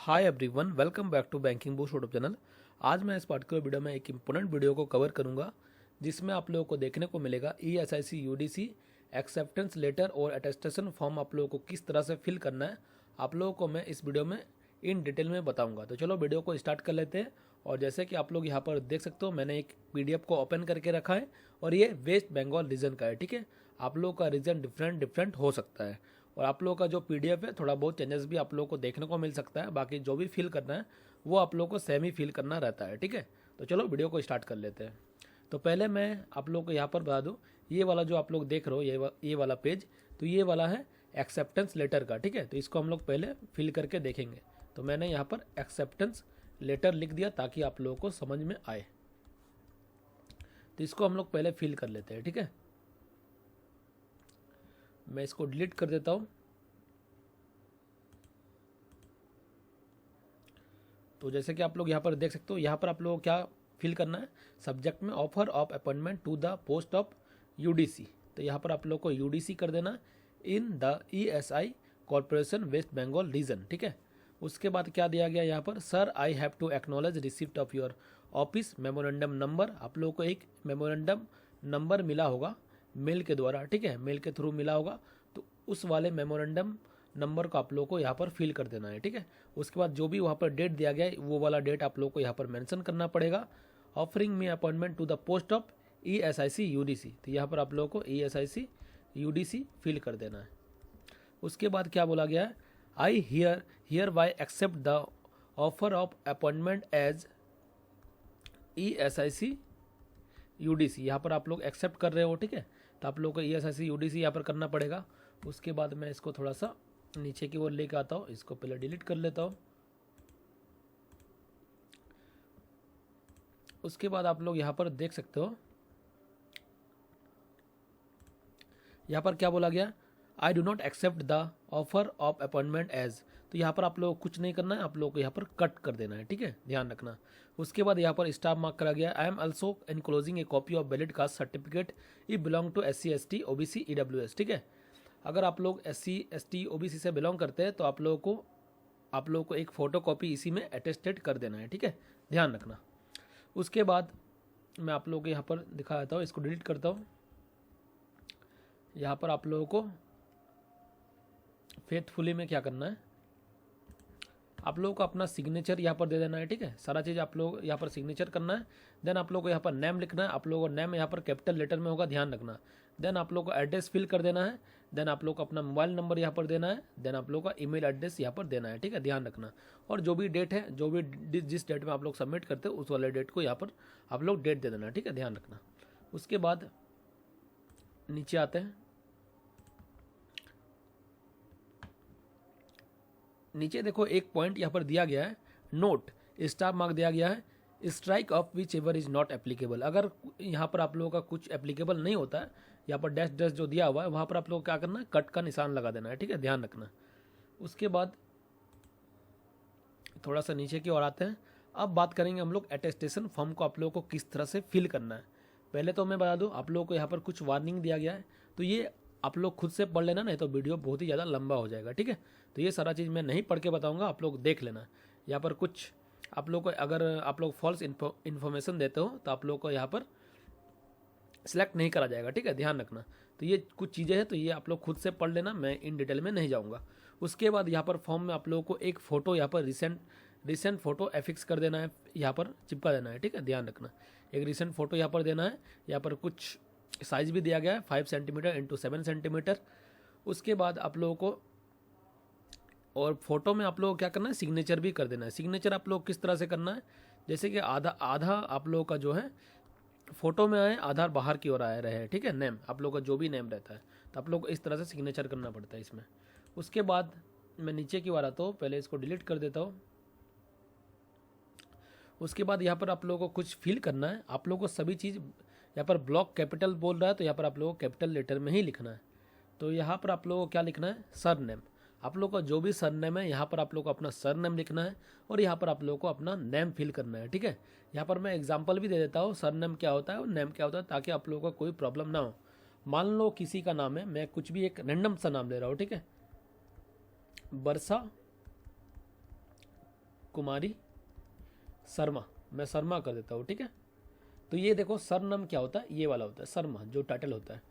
Hi everyone, welcome back to banking boost YouTube channel. आज मैं इस पार्टिकुलर वीडियो में एक इंपॉर्टेंट वीडियो को कवर करूंगा जिसमें आप लोगों को देखने को मिलेगा ESIC UDC एक्सेप्टेंस लेटर और अटेस्टेशन फॉर्म आप लोगों को किस तरह से फिल करना है, आप लोगों को मैं इस वीडियो में इन डिटेल में बताऊंगा। तो चलो वीडियो को स्टार्ट कर लेते हैं। और जैसे कि आप लोग यहाँ पर देख सकते हो, मैंने एक PDF को ओपन करके रखा है और ये वेस्ट बंगाल रीजन का है। ठीक है, आप लोगों का रीजन डिफरेंट हो सकता है और आप लोगों का जो PDF है थोड़ा बहुत चेंजेस भी आप लोगों को देखने को मिल सकता है। बाकी जो भी फिल करना है वो आप लोगों को सेम ही फिल करना रहता है। ठीक है, तो चलो वीडियो को स्टार्ट कर लेते हैं। तो पहले मैं आप लोगों को यहाँ पर बता दूँ, ये वाला जो आप लोग देख रहे हो ये वाला पेज, तो ये वाला है एक्सेप्टेंस लेटर का। ठीक है, तो इसको हम लोग पहले फिल करके देखेंगे। तो मैंने यहाँ पर एक्सेप्टेंस लेटर लिख दिया ताकि आप लोगों को समझ में आए। तो इसको हम लोग पहले फिल कर लेते हैं। ठीक है, मैं इसको डिलीट कर देता हूँ। तो जैसे कि आप लोग यहाँ पर देख सकते हो, यहाँ पर आप लोगों को क्या फिल करना है, सब्जेक्ट में offer of appointment to the post of UDC। तो यहाँ पर आप लोग को UDC कर देना in the ESI corporation West Bengal region. ठीक है, उसके बाद क्या दिया गया यहाँ पर, sir I have to acknowledge receipt of your office memorandum number. आप लोगों को एक मेमोरेंडम नंबर मिला होगा मेल के द्वारा। ठीक है, मेल के थ्रू मिला होगा, तो उस वाले मेमोरेंडम नंबर को आप लोगों को यहाँ पर फिल कर देना है। ठीक है, उसके बाद जो भी वहाँ पर डेट दिया गया है वो वाला डेट आप लोगों को यहाँ पर मेंशन करना पड़ेगा। Offering me appointment to the post of ESIC UDC, तो यहाँ पर आप लोगों को ESIC UDC फिल कर देना है। उसके बाद क्या बोला गया है, I hereby accept the offer of appointment as ESIC UDC, यहाँ पर आप लोग एक्सेप्ट कर रहे हो। ठीक है, तो आप लोगों को ESIC UDC यहाँ पर करना पड़ेगा। उसके बाद मैं इसको थोड़ा सा नीचे की ओर लेके आता हूँ, इसको पहले डिलीट कर लेता हूँ। उसके बाद आप लोग यहाँ पर देख सकते हो, यहाँ पर क्या बोला गया, I do not accept the offer of appointment as. तो यहाँ पर आप लोग कुछ नहीं करना है, आप लोगों को यहाँ पर कट कर देना है। ठीक है, ध्यान रखना। उसके बाद यहाँ पर स्टार मार्क करा गया, I am also enclosing a copy of valid caste certificate I belong to SC ST OBC EWS। ठीक है, अगर आप लोग SC ST OBC से बिलोंग करते हैं तो आप लोगों को एक फ़ोटो कॉपी इसी में अटेस्टेड कर देना है। ठीक है, ध्यान रखना। उसके बाद मैं आप लोगों को यहाँ पर दिखा देता हूँ, इसको डिलीट करता हूँ। यहाँ पर आप लोगों को फेथफुली में क्या करना है, आप लोगों को अपना सिग्नेचर यहाँ पर दे देना है। ठीक है, सारा चीज़ आप लोग यहाँ पर सिग्नेचर करना है। देन आप लोगों को यहाँ पर नेम लिखना है, आप लोगों को नेम यहाँ पर कैपिटल लेटर में होगा, ध्यान रखना। देन आप लोगों को एड्रेस फिल कर देना है। देन आप लोग को अपना मोबाइल नंबर यहाँ पर देना है। देन आप लोगों का ईमेल एड्रेस यहाँ पर देना है। ठीक है, ध्यान रखना। और जो भी डेट है, जो भी जिस डेट में आप लोग सबमिट करते हो उस वाले डेट को यहाँ पर आप लोग डेट दे देना है। ठीक है, ध्यान रखना। उसके बाद नीचे आते हैं, नीचे देखो एक पॉइंट यहाँ पर दिया गया है, नोट स्टार मार्क दिया गया है, strike of which ever is not applicable. अगर यहाँ पर आप लोगों का कुछ एप्लीकेबल नहीं होता है, यहाँ पर डैश डैश जो दिया हुआ है वहाँ पर आप लोग को क्या करना है, कट का निशान लगा देना है। ठीक है, ध्यान रखना। उसके बाद थोड़ा सा नीचे की ओर आते हैं। अब बात करेंगे हम लोग अटेस्टेशन फॉर्म को आप लोगों को किस तरह से फिल करना है। पहले तो मैं बता दूं, आप लोगों को यहाँ पर कुछ वार्निंग दिया गया है, तो ये आप लोग खुद से पढ़ लेना, नहीं तो वीडियो बहुत ही ज़्यादा लंबा हो जाएगा। ठीक है, तो ये सारा चीज़ मैं नहीं पढ़ के बताऊंगा, आप लोग देख लेना। यहाँ पर कुछ आप लोग को, अगर आप लोग फॉल्स इन्फॉर्मेशन देते हो तो आप लोग को यहाँ पर सिलेक्ट नहीं करा जाएगा। ठीक है, ध्यान रखना। तो ये कुछ चीज़ें हैं, तो ये आप लोग खुद से पढ़ लेना, मैं इन डिटेल में नहीं जाऊँगा। उसके बाद यहाँ पर फॉर्म में आप लोगों को एक फ़ोटो यहाँ पर रिसेंट फ़ोटो एफिक्स कर देना है, यहाँ पर चिपका देना है। ठीक है, ध्यान रखना। एक रिसेंट फ़ोटो यहाँ पर देना है। यहाँ पर कुछ साइज़ भी दिया गया है, 5 सेंटीमीटर इंटू 7 सेंटीमीटर। उसके बाद आप लोगों को, और फोटो में आप लोगों को क्या करना है, सिग्नेचर भी कर देना है। सिग्नेचर आप लोग किस तरह से करना है, जैसे कि आधा आप लोगों का जो है फोटो में आए, आधा बाहर की ओर आए रहे। ठीक है, नेम आप लोगों का जो भी नेम रहता है, तो आप लोग को इस तरह से सिग्नेचर करना पड़ता है इसमें। उसके बाद मैं नीचे की ओर आता हूँ, पहले इसको डिलीट कर देता हूँ। उसके बाद यहाँ पर आप लोगों को कुछ फिल करना है। आप लोगों को सभी चीज़, यहाँ पर ब्लॉक कैपिटल बोल रहा है तो यहाँ पर आप लोगों को कैपिटल लेटर में ही लिखना है। तो यहाँ पर आप लोगों को क्या लिखना है, सर नेम। आप लोगों का जो भी सर नेम है, यहाँ पर आप लोगों को अपना सर नेम लिखना है और यहाँ पर आप लोगों को अपना नेम फिल करना है। ठीक है, यहाँ पर मैं एग्जांपल भी दे देता हूँ, सर नेम क्या होता है और नेम क्या होता है, ताकि आप लोगों का कोई प्रॉब्लम ना हो। मान लो किसी का नाम है, मैं कुछ भी एक रैंडम सा नाम ले रहा हूँ। ठीक है, बरसा कुमारी शर्मा, मैं शर्मा कर देता हूँ, ठीक है। तो ये देखो सरनाम क्या होता है, ये वाला होता है शर्मा, जो टाइटल होता है।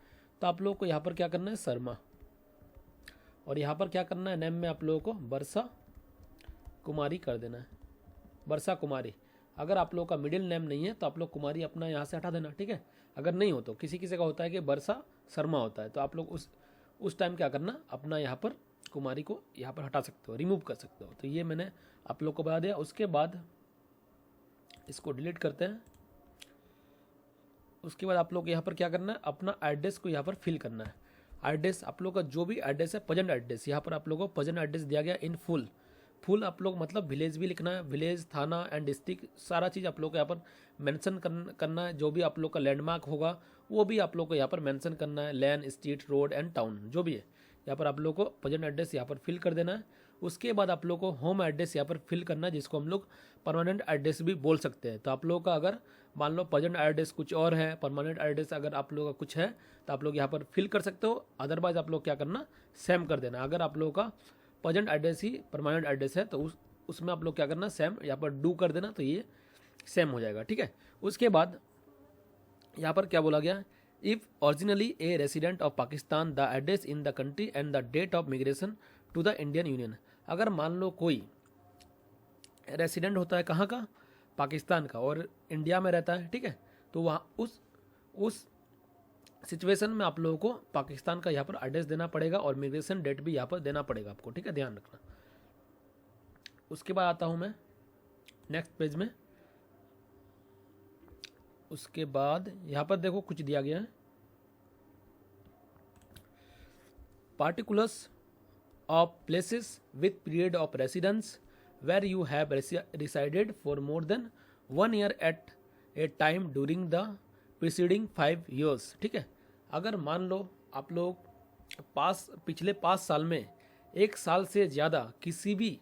तो आप लोगों को यहाँ पर क्या करना है, शर्मा, और यहाँ पर क्या करना है, नेम में आप लोगों को वर्षा कुमारी कर देना है, वर्षा कुमारी। अगर आप लोगों का मिडिल नेम नहीं है तो आप लोग कुमारी अपना यहाँ से हटा देना, ठीक है। अगर नहीं हो तो किसी किसी का होता है कि वर्षा शर्मा होता है, तो आप लोग उस टाइम क्या करना, अपना यहाँ पर कुमारी को यहाँ पर हटा सकते हो, रिमूव कर सकते हो। तो ये मैंने आप लोग को बता दिया। उसके बाद इसको डिलीट करते हैं। उसके बाद आप लोग यहाँ पर क्या करना है, अपना एड्रेस को यहाँ पर फिल करना है। एड्रेस आप लोग का जो भी एड्रेस है, प्रेजेंट एड्रेस, यहाँ पर आप लोगों को प्रेजेंट एड्रेस दिया गया इन फुल आप लोग मतलब विलेज भी लिखना है, विलेज, थाना एंड डिस्ट्रिक्ट, सारा चीज़ आप लोग को यहाँ पर मेंशन करना है। जो भी आप लोग का लैंडमार्क होगा वो भी आप लोग को यहाँ पर मेंशन करना है, land, street, road and town जो भी है, यहाँ पर आप लोग को प्रेजेंट एड्रेस यहाँ पर फिल कर देना है। उसके बाद आप लोग को होम एड्रेस यहाँ पर फिल करना है, जिसको हम लोग परमानेंट एड्रेस भी बोल सकते हैं। तो आप लोगों का अगर मान लो प्रेजेंट एड्रेस कुछ और है, परमानेंट एड्रेस अगर आप लोगों का कुछ है तो आप लोग यहाँ पर फिल कर सकते हो। अदरवाइज आप लोग क्या करना, सेम कर देना। अगर आप लोगों का प्रेजेंट एड्रेस ही परमानेंट एड्रेस है तो उसमें आप लोग क्या करना, सेम यहाँ पर डू कर देना, तो ये सेम हो जाएगा, ठीक है। उसके बाद यहाँ पर क्या बोला गया, if originally a resident of Pakistan the address in the country and the date of migration to the Indian union. अगर मान लो कोई रेसिडेंट होता है कहाँ का, पाकिस्तान का, और इंडिया में रहता है, ठीक है, तो वहाँ उस सिचुएशन में आप लोगों को पाकिस्तान का यहाँ पर एड्रेस देना पड़ेगा और मिग्रेशन डेट भी यहाँ पर देना पड़ेगा आपको, ठीक है, ध्यान रखना। उसके बाद आता हूँ मैं नेक्स्ट पेज में। उसके बाद यहाँ पर देखो कुछ दिया गया है, particulars of places with period of residence where you have resided for more than 1 year at a time during the preceding 5 years, ठीक है। अगर मान लो आप लोग पिछले 5 साल में 1 साल से ज़्यादा किसी भी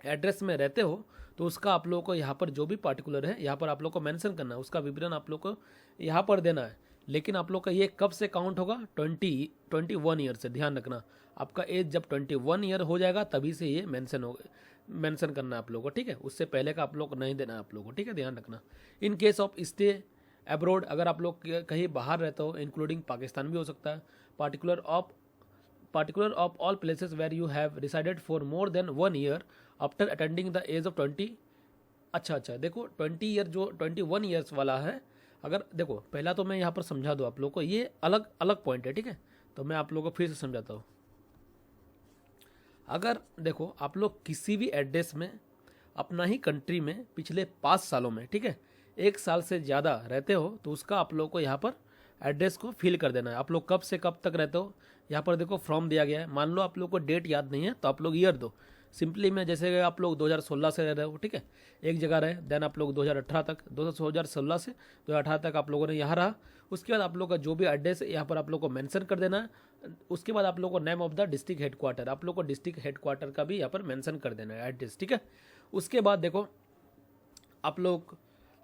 एड्रेस में रहते हो तो उसका आप लोगों को यहाँ पर जो भी पार्टिकुलर है यहाँ पर आप लोग को मेंशन करना है, उसका विवरण आप लोग को यहाँ पर देना है। लेकिन आप लोग का ये कब से काउंट होगा, 21 ईयर से। ध्यान रखना, आपका एज जब 21 ईयर हो जाएगा तभी से ये मेंशन करना है आप लोगों को, ठीक है। उससे पहले का आप लोग को नहीं देना है आप लोगों को, ठीक है, ध्यान रखना। In case of stay abroad, अगर आप लोग कहीं बाहर रहते हो, इंक्लूडिंग पाकिस्तान भी हो सकता है, particular of all places where you have resided for more than 1 year after attaining the age of 20। अच्छा देखो 20 ईयर जो 21 ईयर्स वाला है, अगर देखो पहला तो मैं यहाँ पर समझा दूँ आप लोग को, ये अलग अलग पॉइंट है, ठीक है। तो मैं आप लोगों को फिर से समझाता हूँ। अगर देखो आप लोग किसी भी एड्रेस में अपना ही कंट्री में पिछले 5 सालों में, ठीक है, 1 साल से ज़्यादा रहते हो तो उसका आप लोग को यहाँ पर एड्रेस को फिल कर देना है। आप लोग कब से कब तक रहते हो, यहाँ पर देखो फ्रॉम दिया गया है। मान लो आप लोग को डेट याद नहीं है तो आप लोग ईयर दो। सिंपली में जैसे आप लोग 2016 से रह रहे हो, ठीक है, एक जगह रहे, देन आप लोग 2018 तक, 2016 से 2018 तक आप लोगों ने यहाँ रहा। उसके बाद आप लोग का जो भी एड्रेस है यहाँ पर आप लोग को मेंशन कर देना है। उसके बाद आप लोग को name of the district headquarter, आप लोग को डिस्ट्रिक्ट हेडक्वार्टर का भी यहाँ पर मेंशन कर देना है एड्रेस, ठीक है। उसके बाद देखो आप लोग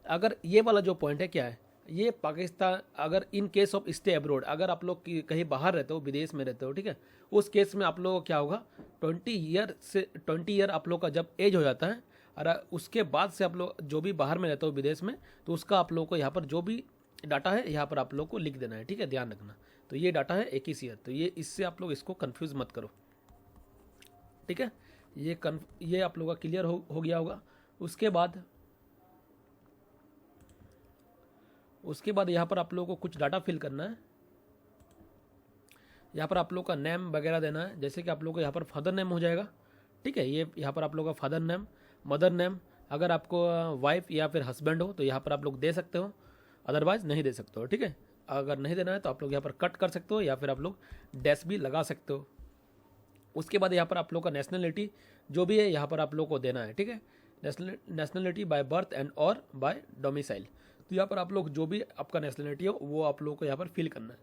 अगर ये वाला जो पॉइंट है क्या है, ये पाकिस्तान, अगर in case of stay abroad, अगर आप लोग कहीं बाहर रहते हो, विदेश में रहते हो, ठीक है, उस केस में आप लोगों को क्या होगा, 20 ईयर आप लोग का जब एज हो जाता है और उसके बाद से आप लोग जो भी बाहर में रहते हो विदेश में, तो उसका आप लोग को यहाँ पर जो भी डाटा है यहाँ पर आप लोग को लिख देना है, ठीक है, ध्यान रखना। तो ये डाटा है 21 ईयर, तो ये इससे आप लोग इसको कन्फ्यूज़ मत करो, ठीक है। ये आप लोग का क्लियर हो गया होगा। उसके बाद यहाँ पर आप लोगों को कुछ डाटा फिल करना है। यहाँ पर आप लोग का नेम वगैरह देना है, जैसे कि आप लोग को यहाँ पर फादर नेम हो जाएगा, ठीक है। ये यहाँ पर आप लोग का फादर नेम, मदर नेम, अगर आपको वाइफ या फिर हस्बैंड हो तो यहाँ पर आप लोग दे सकते हो, अदरवाइज नहीं दे सकते हो, ठीक है। अगर नहीं देना है तो आप लोग यहाँ पर कट कर सकते हो या फिर आप लोग डैश भी लगा सकते हो। उसके बाद यहाँ पर आप लोग का नेशनलिटी जो भी है यहाँ पर आप लोग को देना है, ठीक है। नेशनलिटी बाय बर्थ एंड और बाय डोमिसाइल, तो यहाँ पर आप लोग जो भी आपका नेशनलिटी हो वो आप लोग को यहाँ पर फिल करना है।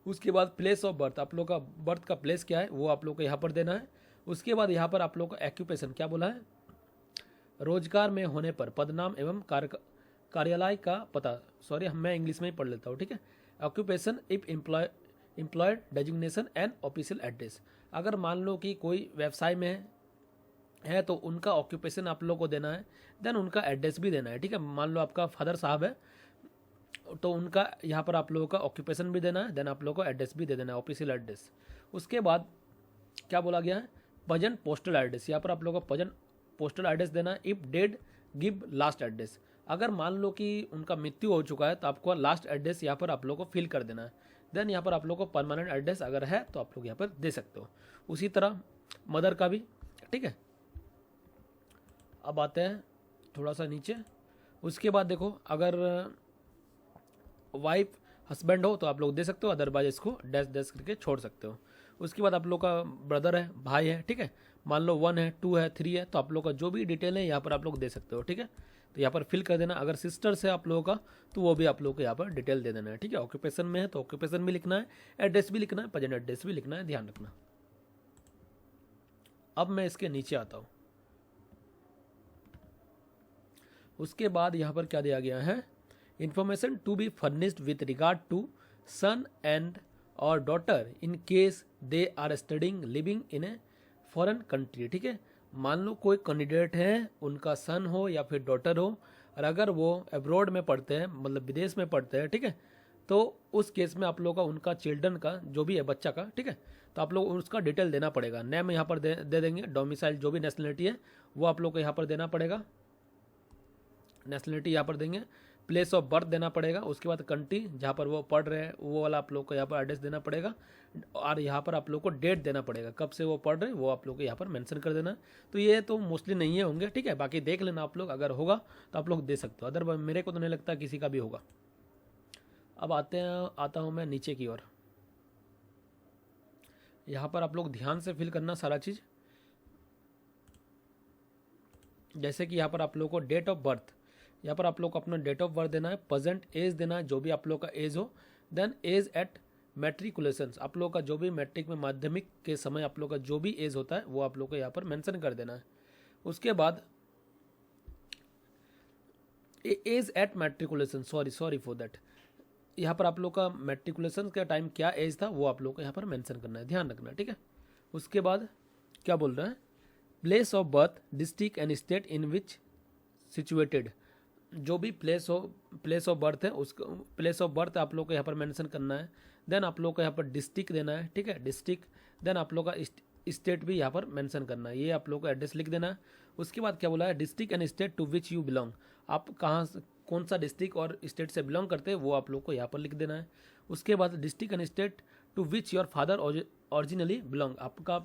उसके बाद प्लेस ऑफ बर्थ, आप लोग का बर्थ का प्लेस क्या है वो आप लोग को यहाँ पर देना है। उसके बाद यहाँ पर आप लोग का एक्यूपेशन क्या बोला है, रोजगार में होने पर पदनाम एवं कार्यालय का पता, सॉरी मैं इंग्लिश में ही पढ़ लेता हूँ, ठीक है। Occupation if employed designation and official address, अगर मान लो कि कोई व्यवसाय में है है तो उनका ऑक्यूपेशन आप लोग को देना है, देन उनका एड्रेस भी देना है। ठीक है, मान लो आपका फादर साहब है तो उनका यहाँ पर आप लोगों का ऑक्यूपेशन भी देना है, देन आप लोगों को एड्रेस भी दे देना है, ऑफिशियल एड्रेस। उसके बाद क्या बोला गया है, प्रेजेंट पोस्टल एड्रेस। यहाँ पर आप लोगों को प्रेजेंट पोस्टल एड्रेस देना है। If dead give last address. अगर मान लो कि उनका मृत्यु हो चुका है तो आपको लास्ट एड्रेस यहाँ पर आप लोग को फिल कर देना है। देन यहाँ पर आप लोग को परमानेंट एड्रेस अगर है तो आप लोग यहाँ पर दे सकते हो। उसी तरह मदर का भी। ठीक है, अब आते हैं थोड़ा सा नीचे। उसके बाद देखो, अगर वाइफ हस्बैंड हो तो आप लोग दे सकते हो, अदरवाइज इसको डैश डैश करके छोड़ सकते हो। उसके बाद आप लोग का ब्रदर है, भाई है, ठीक है, मान लो 1 है, 2 है, 3 है, तो आप लोग का जो भी डिटेल है यहाँ पर आप लोग दे सकते हो। ठीक है, तो यहाँ पर फिल कर देना। अगर सिस्टर्स है आप लोगों का तो वो भी आप लोग को यहाँ पर डिटेल दे देना है। ठीक है, ऑक्यूपेशन में है तो ऑक्यूपेशन भी लिखना है, एड्रेस भी लिखना है, प्रेजेंट एड्रेस भी लिखना है, ध्यान रखना। अब मैं इसके नीचे आता हूँ। उसके बाद यहाँ पर क्या दिया गया है, information to be furnished with regard to son and और daughter in case they are studying living in a foreign country. ठीक है, मान लो कोई कैंडिडेट है, उनका सन हो या फिर डॉटर हो, और अगर वो अब्रॉड में पढ़ते हैं, मतलब विदेश में पढ़ते हैं, ठीक है, तो उस केस में आप लोग का उनका चिल्ड्रन का जो भी है, बच्चा का, ठीक है, तो आप लोग उसका डिटेल देना पड़ेगा। नेम यहाँ पर दे देंगे, डोमिसाइल जो भी नेशनलिटी है वो आप लोग को यहाँ पर देना पड़ेगा, नेशनलिटी यहाँ पर देंगे, प्लेस ऑफ बर्थ देना पड़ेगा। उसके बाद कंट्री जहाँ पर वो पढ़ रहे हैं वो वाला आप लोग को यहाँ पर एड्रेस देना पड़ेगा, और यहाँ पर आप लोग को डेट देना पड़ेगा, कब से वो पढ़ रहे हैं वो आप लोग को यहाँ पर मेंशन कर देना। तो ये तो मोस्टली नहीं है होंगे, ठीक है, बाकी देख लेना आप लोग, अगर होगा तो आप लोग दे सकते हो, अदर मेरे को तो नहीं लगता किसी का भी होगा। अब आता हूँ मैं नीचे की ओर। यहाँ पर आप लोग ध्यान से फिल करना सारा चीज़। जैसे कि यहाँ पर आप लोग को डेट ऑफ बर्थ, यहाँ पर आप लोग को अपना डेट ऑफ बर्थ देना है, प्रेजेंट एज देना है, जो भी आप लोग का एज हो, देन एज एट मैट्रिकुलेशन, आप लोग का जो भी मैट्रिक में माध्यमिक के समय आप लोग का जो भी एज होता है वो आप लोग को यहाँ पर मेंशन कर देना है। उसके बाद age at matriculation, sorry for that, यहाँ पर आप लोग का मैट्रिकुलेशन का टाइम क्या एज था वो आप लोग को यहाँ पर मेंशन करना है, ध्यान रखना। ठीक है, उसके बाद क्या बोल रहा है, place of birth district and state in which situated, जो भी प्लेस ऑफ बर्थ है उसका प्लेस ऑफ बर्थ आप लोग को यहाँ पर मेंशन करना है। देन आप लोग को यहाँ पर डिस्ट्रिक्ट देना है, ठीक है, डिस्ट्रिक्ट, देन आप लोग का स्टेट भी यहाँ पर मेंशन करना है, ये आप लोग को एड्रेस लिख देना है। उसके बाद क्या बोला है, district and state to which you belong, आप कहाँ कौन सा डिस्ट्रिक्ट और स्टेट से बिलोंग करते हैं वो आप लोग को यहाँ पर लिख देना है। उसके बाद district and state to which your father originally belong, आपका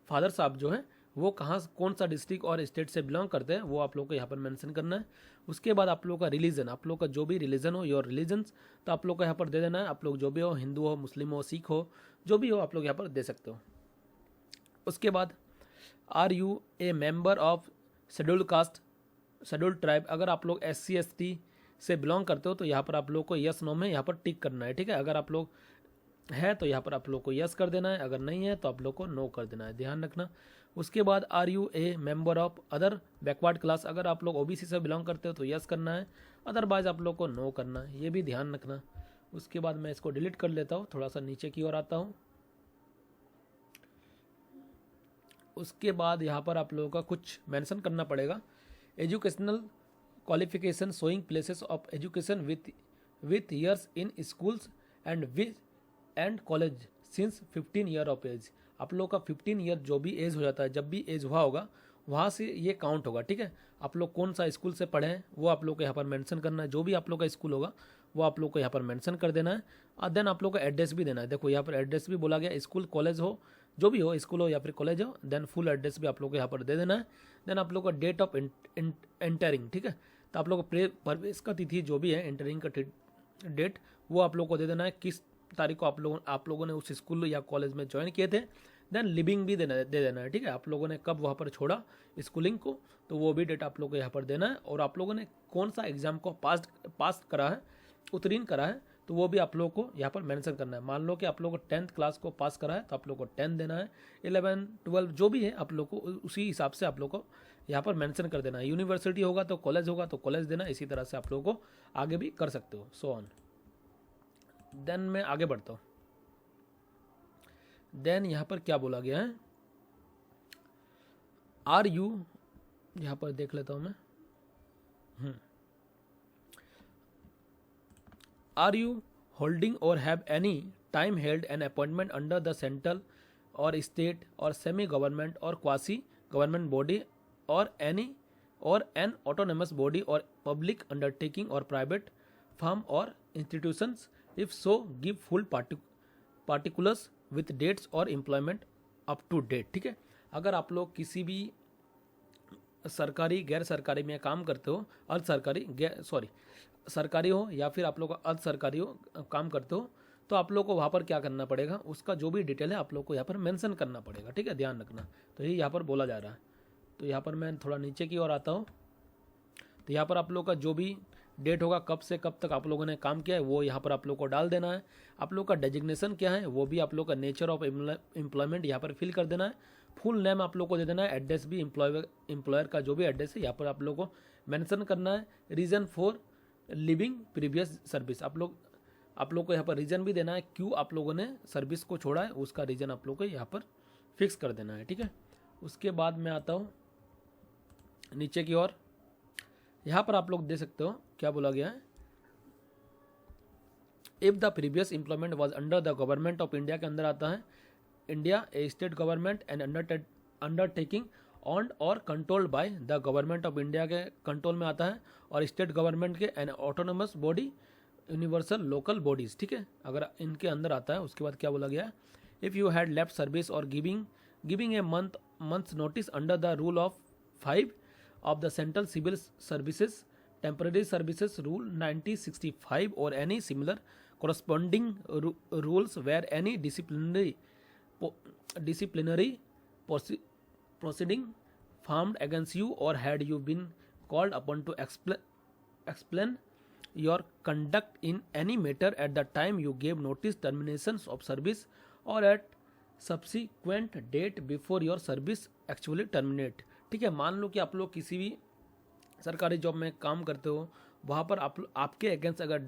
फादर साहब जो है वो कहाँ कौन सा डिस्ट्रिक्ट और स्टेट से बिलोंग करते हैं वो आप लोग को यहाँ पर मेंशन करना है। उसके बाद आप लोग का रिलीजन, आप लोग का जो भी रिलीजन हो, योर रिलीजन्स, तो आप लोग को यहाँ पर दे देना है। आप लोग जो भी हो, हिंदू हो, मुस्लिम हो, सिख हो, जो भी हो आप लोग यहाँ पर दे सकते हो। उसके बाद are you a member of scheduled caste, scheduled tribe, अगर आप लोग SC ST से बिलोंग करते हो तो यहाँ पर आप लोग को यस नो में यहाँ पर टिक करना है। ठीक है, अगर आप लोग है तो यहाँ पर आप लोग को यस कर देना है, अगर नहीं है तो आप लोग को नो कर देना है, ध्यान रखना। उसके बाद are you a member of other backward class, अगर आप लोग OBC से बिलोंग करते हो तो यस करना है, अदरवाइज आप लोग को नो करना है, ये भी ध्यान रखना। उसके बाद मैं इसको डिलीट कर लेता हूँ, थोड़ा सा नीचे की ओर आता हूँ। उसके बाद यहाँ पर आप लोगों का कुछ मेंशन करना पड़ेगा, educational qualification showing places of education with years in schools and college since 15 year of age, आप लोग का 15 ईयर जो भी एज हो जाता है, जब भी एज हुआ होगा वहाँ से ये काउंट होगा। ठीक है, आप लोग कौन सा स्कूल से पढ़े हैं वो आप लोग को यहाँ पर मेंशन करना है, जो भी आप लोग का स्कूल होगा वो आप लोग को यहाँ पर मेंशन कर देना है, और देन आप लोग को एड्रेस भी देना है। देखो यहाँ पर एड्रेस भी बोला गया, स्कूल कॉलेज हो, जो भी हो, स्कूल हो या फिर कॉलेज हो, देन फुल एड्रेस भी आप लोग को यहाँ पर दे देना है। देन आप लोग का डेट ऑफ एंटरिंग, ठीक है, तो आप लोग को प्रवेश का तिथि जो भी है, एंटरिंग का डेट, वो आप लोग को दे देना है, किस तारीख को आप लोगों ने उस स्कूल या कॉलेज में ज्वाइन किए थे। देन लिविंग भी दे देना है, ठीक है, आप लोगों ने कब वहाँ पर छोड़ा स्कूलिंग को, तो वो भी डेट आप लोग को यहाँ पर देना है, और आप लोगों ने कौन सा एग्जाम को पास करा है, उत्तीर्ण करा है, तो वो भी आप लोग को यहाँ पर मेंशन करना है। मान लो कि आप लोग को 10th क्लास को पास करा है तो आप लोग को 10 देना है, 11 12 जो भी है आप लोग को उसी हिसाब से आप लोग को यहाँ पर मेंशन कर देना है। यूनिवर्सिटी होगा तो कॉलेज देना, इसी तरह से आप लोगों को आगे भी कर सकते हो, सो ऑन। देन मैं आगे बढ़ता हूँ। देन यहाँ पर क्या बोला गया है, आर यू, यहाँ पर देख लेता हूँ मैं, are you holding or have any time held an appointment under the central or state or semi government or quasi government body or any or an autonomous body or public undertaking or private firm or institutions, if so give full particulars with dates or employment up to date. ठीक है, अगर आप लोग किसी भी सरकारी गैर सरकारी में काम करते हो, अर्ध सरकारी सरकारी हो या फिर आप लोग अर्ध सरकारी हो काम करते हो, तो आप लोग को वहाँ पर क्या करना पड़ेगा, उसका जो भी डिटेल है आप लोग को यहाँ पर मेंशन करना पड़ेगा। ठीक है, ध्यान रखना। तो ये यहाँ पर बोला जा रहा है। तो यहाँ पर मैं थोड़ा नीचे की ओर आता हूँ। तो यहाँ पर आप लोग का जो भी डेट होगा, कब से कब तक आप लोगों ने काम किया है, वो यहाँ पर आप लोग को डाल देना है। आप लोग का डेजिग्नेशन क्या है, वो भी आप लोग का नेचर ऑफ एम्प्लॉयमेंट यहाँ पर फिल कर देना है। फुल नेम आप लोग को दे देना है। एड्रेस भी एम्प्लॉयर का जो भी एड्रेस है यहाँ पर आप लोग को मेंशन करना है। Reason for living previous service, आप लोग को यहाँ पर रीज़न भी देना है, क्यों आप लोगों ने सर्विस को छोड़ा है, उसका रीज़न आप लोग को यहाँ पर फिक्स कर देना है। ठीक है, उसके बाद मैं आता हूँ नीचे की ओर। यहाँ पर आप लोग दे सकते हो क्या बोला गया है, if the previous employment was under the government of India के अंदर आता है, India a state government and undertaking on और controlled by the government of India के कंट्रोल में आता है, और स्टेट गवर्नमेंट के an autonomous body universal local bodies. ठीक है, अगर इनके अंदर आता है, उसके बाद क्या बोला गया, if you had left service और giving a month's notice under the rule of 5 of the Central Civil Services Temporary Services Rule 1965 or any similar corresponding rules where any disciplinary proceeding formed against you, or had you been called upon to explain your conduct in any matter at the time you gave notice terminations of service or at subsequent date before your service actually terminate। ठीक है, मान लो कि आप लोग किसी भी सरकारी job में काम करते हो, वहाँ पर आपके अगेंस्ट अगर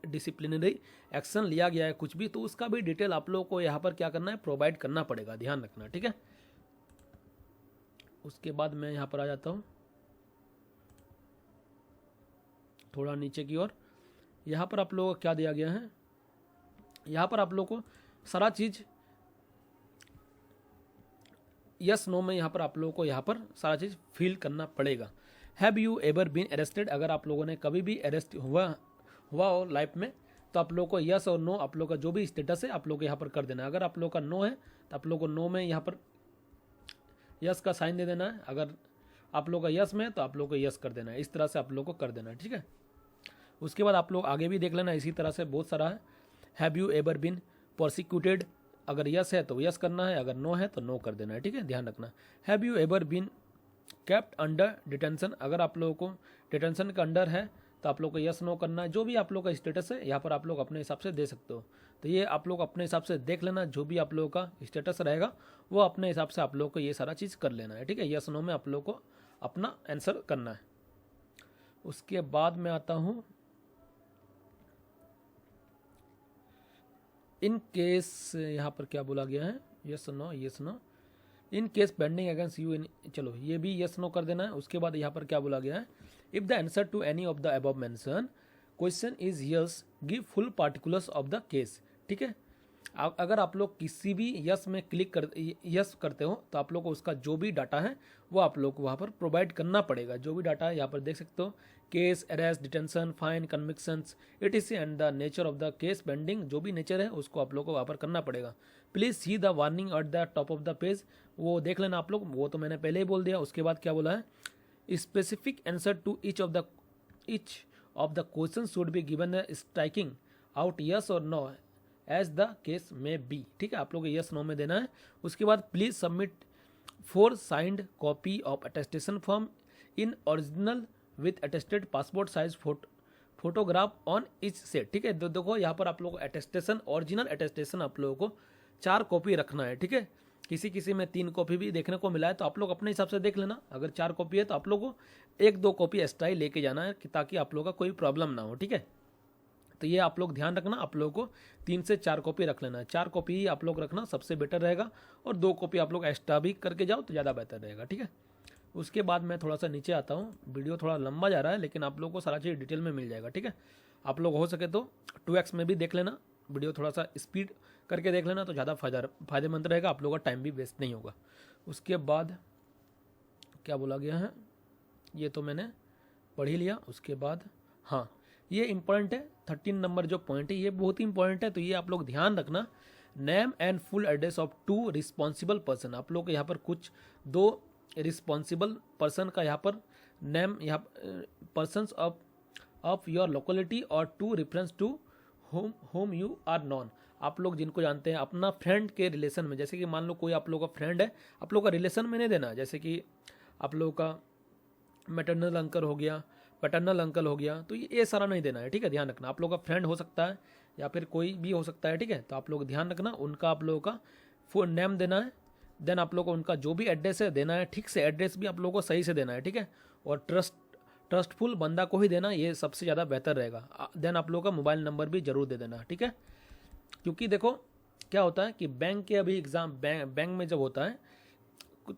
डिसिप्लिनरी एक्शन लिया गया है कुछ भी, तो उसका भी डिटेल आप लोगों को यहाँ पर क्या करना है, प्रोवाइड करना पड़ेगा। ध्यान रखना। ठीक है, उसके बाद मैं यहाँ पर आ जाता हूँ थोड़ा नीचे की ओर। यहाँ पर आप लोगों को क्या दिया गया है, यहाँ पर आप लोगों को सारा चीज़ यस नो में यहाँ पर आप लोगों को यहाँ पर सारा चीज़ फिल करना पड़ेगा। Have you ever been arrested, अगर आप लोगों ने कभी भी अरेस्ट हुआ हो लाइफ में, तो आप लोगों को यस और नो आप लोगों का जो भी स्टेटस है आप लोग यहाँ पर कर देना है। अगर आप लोगों का नो है तो आप लोगों को नो में यहाँ पर यस का साइन दे देना है। अगर आप लोग का यस में है तो आप लोग को यस कर देना है। इस तरह से आप लोग को कर देना है। ठीक है, उसके बाद आप लोग आगे भी देख लेना, इसी तरह से बहुत सारा है। Have you ever been prosecuted, अगर यस है तो यस करना है, अगर नो है तो नो कर देना है। ठीक है, ध्यान रखना। Have you ever been kept under detention, अगर आप लोगों को डिटेंशन का अंडर है तो आप लोग को यस नो करना है। जो भी आप लोग का स्टेटस है यहाँ पर आप लोग अपने हिसाब से दे सकते हो। तो ये आप लोग अपने हिसाब से देख लेना, जो भी आप लोगों का स्टेटस रहेगा वो अपने हिसाब से आप लोग को ये सारा चीज़ कर लेना है। ठीक है, यस नो में आप लोग को अपना आंसर करना है। उसके बाद में आता हूँ इन केस, यहाँ पर क्या बोला गया है, yes no in case pending against you in, चलो ये भी यस नो कर देना है। उसके बाद यहाँ पर क्या बोला गया है, if the answer to any of the above mention question is yes give full particulars of the case. ठीक है, अगर आप लोग किसी भी यस में क्लिक कर यस करते हो तो आप लोग को उसका जो भी डाटा है वो आप लोग को वहाँ पर प्रोवाइड करना पड़ेगा। जो भी डाटा है यहाँ पर देख सकते हो, case, arrest, detention, fine, convictions, etc. and the nature of the case pending, जो भी नेचर है उसको आप लोग को वहाँ पर करना पड़ेगा। Please see the warning at the top of the page, वो देख लेना आप लोग, वो तो मैंने पहले ही बोल दिया। उसके बाद क्या बोला है, specific answer to each of the question should be given striking out yes or no as the case may be. ठीक है, आप लोग यस नो में देना है। उसके बाद please submit 4 signed copy of attestation form in original with attested passport size photograph on etch set. ठीक है, देखो यहाँ पर आप लोग को अटेस्टेशन, ओरिजिनल अटेस्टेशन आप लोगों को 4 कॉपी रखना है। ठीक है, किसी में 3 कॉपी भी देखने को मिला है तो आप लोग अपने हिसाब से देख लेना। अगर 4 कॉपी है तो आप लोग को 1-2 कॉपी एक्स्ट्रा ही लेके जाना है ताकि आप लोगों का कोई प्रॉब्लम ना हो। ठीक है, तो ये आप लोग ध्यान रखना, आप लोगों को 3 से 4 कॉपी रख लेना है। 4 कॉपी ही आप लोग रखना सबसे बेटर रहेगा, और 2 कॉपी आप लोग एक्स्ट्रा भी करके जाओ तो ज़्यादा बेहतर रहेगा। ठीक है, उसके बाद मैं थोड़ा सा नीचे आता हूँ, वीडियो थोड़ा लंबा जा रहा है लेकिन आप लोगों को सारा चीज़ डिटेल में मिल जाएगा, ठीक है। आप लोग हो सके तो 2x में भी देख लेना, वीडियो थोड़ा सा स्पीड करके देख लेना तो ज़्यादा फायदेमंद रहेगा, आप लोगों का टाइम भी वेस्ट नहीं होगा। उसके बाद क्या बोला गया है ये तो मैंने पढ़ ही लिया। उसके बाद हाँ, ये इंपॉर्टेंट है, 13 नंबर जो पॉइंट है ये बहुत ही इंपॉर्टेंट है, तो ये आप लोग ध्यान रखना। Name and full address of 2 responsible person, आप लोग को यहाँ पर कुछ 2 रिस्पॉन्सिबल पर्सन का यहाँ पर नेम, यहाँ persons of your locality or 2 reference to whom you are known, आप लोग जिनको जानते हैं अपना फ्रेंड के रिलेशन में, जैसे कि मान लो कोई आप लोग का फ्रेंड है, आप लोग का रिलेशन में नहीं देना, जैसे कि आप लोगों का मैटरनल अंकल हो गया, पैटर्नल अंकल हो गया, तो ये सारा नहीं देना है, ठीक है। ध्यान रखना, आप लोग का फ्रेंड हो सकता है या फिर कोई भी हो सकता है, ठीक है। तो आप लोग ध्यान रखना, उनका आप लोगों का फुल नेम देना है, देन आप लोग को उनका जो भी एड्रेस है देना है, ठीक से एड्रेस भी आप लोगों को सही से देना है, ठीक है। और ट्रस्टफुल बंदा को ही देना, ये सबसे ज़्यादा बेहतर रहेगा। देन आप लोगों का मोबाइल नंबर भी जरूर दे देना, ठीक है। क्योंकि देखो क्या होता है कि बैंक के अभी एग्ज़ाम बैंक में जब होता है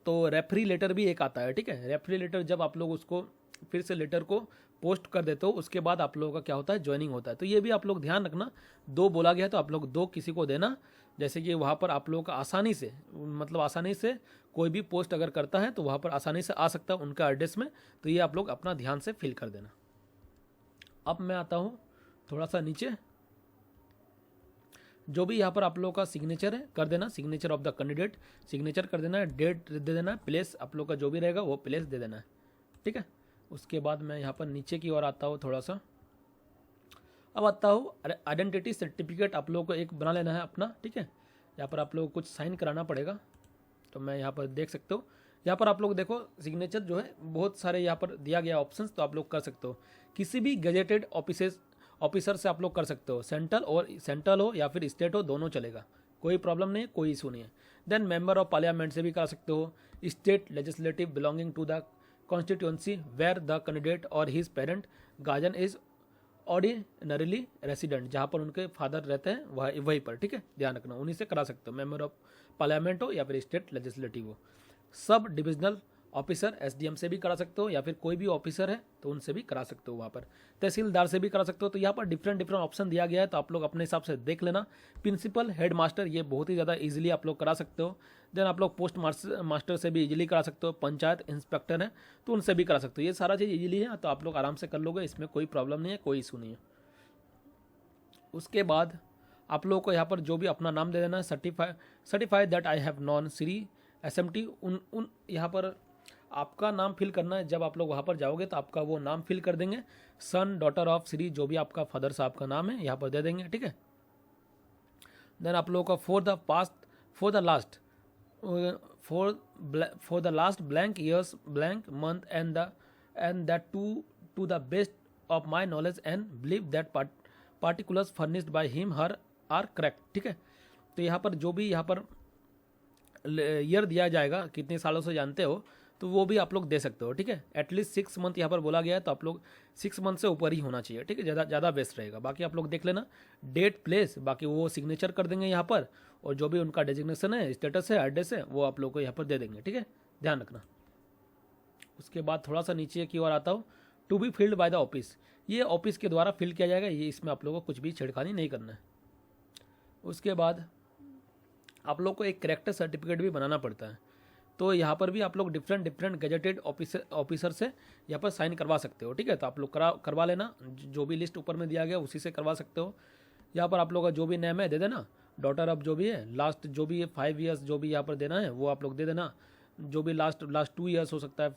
तो रेफरी लेटर भी एक आता है, ठीक है। रेफरी लेटर जब आप लोग उसको फिर से लेटर को पोस्ट कर देते हो, उसके बाद आप लोगों का क्या होता है, ज्वाइनिंग होता है। तो ये भी आप लोग ध्यान रखना, 2 बोला गया है तो आप लोग 2 किसी को देना, जैसे कि वहाँ पर आप लोगों का आसानी से, मतलब आसानी से कोई भी पोस्ट अगर करता है तो वहाँ पर आसानी से आ सकता है उनका एड्रेस में, तो ये आप लोग अपना ध्यान से फिल कर देना। अब मैं आता हूँ थोड़ा सा नीचे, जो भी यहाँ पर आप लोगों का सिग्नेचर है कर देना, signature of the candidate signature कर देना है, डेट दे देना है, प्लेस आप लोग का जो भी रहेगा वो प्लेस दे देना है, ठीक है। उसके बाद मैं यहाँ पर नीचे की ओर आता हूँ थोड़ा सा, अब आता हूँ आइडेंटिटी सर्टिफिकेट आप लोगों को एक बना लेना है अपना, ठीक है। यहाँ पर आप लोगों को कुछ साइन कराना पड़ेगा, तो मैं यहाँ पर देख सकते हो, यहाँ पर आप लोग देखो सिग्नेचर जो है बहुत सारे यहाँ पर दिया गया ऑप्शंस, तो आप लोग कर सकते हो किसी भी गजेटेड ऑफिसर से आप लोग कर सकते हो, सेंट्रल हो या फिर स्टेट हो, दोनों चलेगा, कोई प्रॉब्लम नहीं है, कोई इशू नहीं है। देन मेंबर ऑफ पार्लियामेंट से भी कर सकते हो, state legislative belonging to the constituency where the candidate और his parent guardian is ordinarily resident, जहाँ पर उनके फादर रहते हैं वहीं पर, ठीक है। ध्यान रखना, उन्हीं से करा सकते हो, मेंबर ऑफ पार्लियामेंट हो या फिर स्टेट लेजिस्लेटिव हो। सब डिविजनल ऑफिसर एसडीएम से भी करा सकते हो या फिर कोई भी ऑफिसर है तो उनसे भी करा सकते हो, वहाँ पर तहसीलदार से भी करा सकते हो। तो यहाँ पर डिफरेंट ऑप्शन दिया गया है, तो आप लोग अपने हिसाब से देख लेना। प्रिंसिपल, हेड मास्टर, ये बहुत ही ज़्यादा इजीली आप लोग करा सकते हो। देन आप लोग पोस्ट मास्टर से भी इजीली करा सकते हो, पंचायत इंस्पेक्टर है तो उनसे भी करा सकते हो, ये सारा चीज़ इजीली है, तो आप लोग आराम से कर लोगे, इसमें कोई प्रॉब्लम नहीं है, कोई इशू नहीं है। उसके बाद आप लोगों को यहाँ पर जो भी अपना नाम दे देना है, certify that I have non Shri SMT, उन यहाँ पर आपका नाम फिल करना है। जब आप लोग वहाँ पर जाओगे तो आपका वो नाम फिल कर देंगे, सन डॉटर ऑफ श्री, जो भी आपका फादर साहब का नाम है यहाँ पर दे देंगे, ठीक है। देन आप लोगों का for the last blank years blank month and that to the best of my knowledge and believe that particulars furnished by him her are correct, ठीक है। तो यहाँ पर जो भी यहाँ पर ईयर दिया जाएगा, कितने सालों से जानते हो, तो वो भी आप लोग दे सकते हो, ठीक है। एटलीस्ट 6 मंथ यहाँ पर बोला गया है, तो आप लोग 6 मंथ से ऊपर ही होना चाहिए, ठीक है, ज़्यादा बेस्ट रहेगा। बाकी आप लोग देख लेना, डेट, प्लेस, बाकी वो सिग्नेचर कर देंगे यहाँ पर, और जो भी उनका डेजिग्नेशन है, स्टेटस है, एड्रेस है, वो आप लोग को यहाँ पर दे देंगे, ठीक है, ध्यान रखना। उसके बाद थोड़ा सा नीचे की ओर आता हूँ, to be filled by the office, ये ऑफिस के द्वारा फिल किया जाएगा, ये इसमें आप लोगों को कुछ भी छेड़खानी नहीं करना है। उसके बाद आप लोग को एक कैरेक्टर सर्टिफिकेट भी बनाना पड़ता है, तो यहाँ पर भी आप लोग डिफरेंट गजेटेड ऑफिसर से यहाँ पर साइन करवा सकते हो, ठीक है। तो आप लोग करवा लेना, जो भी लिस्ट ऊपर में दिया गया उसी से करवा सकते हो। यहाँ पर आप लोग का जो भी नेम है दे देना, डॉटर ऑफ जो भी है, लास्ट जो भी है 5 ईयर्स जो भी यहाँ पर देना है वो आप लोग दे देना, जो भी लास्ट 2 ईयर्स हो सकता है,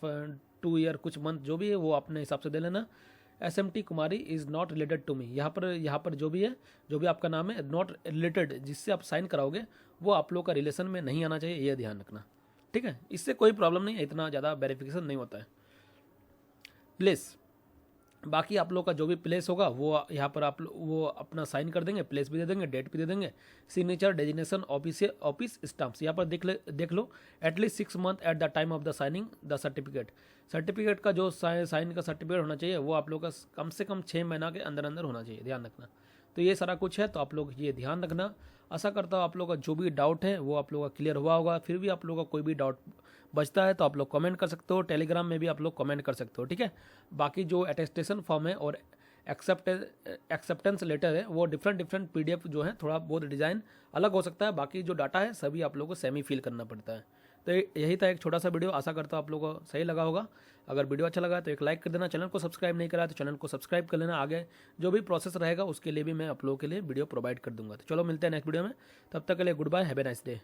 2 ईयर कुछ मंथ जो भी है वो अपने हिसाब से दे लेना। SMT Kumari is not related to me, यहाँ पर जो भी है, जो भी आपका नाम है, नॉट रिलेटेड, जिससे आप साइन कराओगे वो आप लोग का रिलेशन में नहीं आना चाहिए, ये ध्यान रखना, ठीक है। इससे कोई प्रॉब्लम नहीं है, इतना ज़्यादा वेरिफिकेशन नहीं होता है। प्लेस, बाकी आप लोग का जो भी प्लेस होगा वो यहाँ पर आप वो अपना साइन कर देंगे, प्लेस भी दे देंगे, डेट भी दे देंगे। सिग्नेचर, डेजिग्नेशन, ऑफिस स्टाम्प्स, यहाँ पर देख लो at least 6 month at the time of the signing the certificate का जो साइन का सर्टिफिकेट होना चाहिए वो आप लोग का कम से कम 6 महीना के अंदर होना चाहिए, ध्यान रखना। तो ये सारा कुछ है, तो आप लोग ये ध्यान रखना। आशा करता हूँ आप लोग का जो भी डाउट है वो आप लोग का क्लियर हुआ होगा। फिर भी आप लोग का कोई भी डाउट बचता है तो आप लोग कमेंट कर सकते हो, टेलीग्राम में भी आप लोग कमेंट कर सकते हो, ठीक है। बाकी जो अटेस्टेशन फॉर्म है और एक्सेप्टेंस लेटर है वो डिफरेंट PDF जो है थोड़ा बहुत डिज़ाइन अलग हो सकता है, बाकी जो डाटा है सभी आप लोगों को सेम ही फिल करना पड़ता है। तो यही था एक छोटा सा वीडियो, आशा करता हूँ आप लोगों को सही लगा होगा। अगर वीडियो अच्छा लगा तो एक लाइक कर देना, चैनल को सब्सक्राइब नहीं करा तो चैनल को सब्सक्राइब कर लेना। आगे जो भी प्रोसेस रहेगा उसके लिए भी मैं आप लोगों के लिए वीडियो प्रोवाइड कर दूंगा। तो चलो मिलते हैं नेक्स्ट वीडियो में, तब तक के लिए goodbye, have a nice day.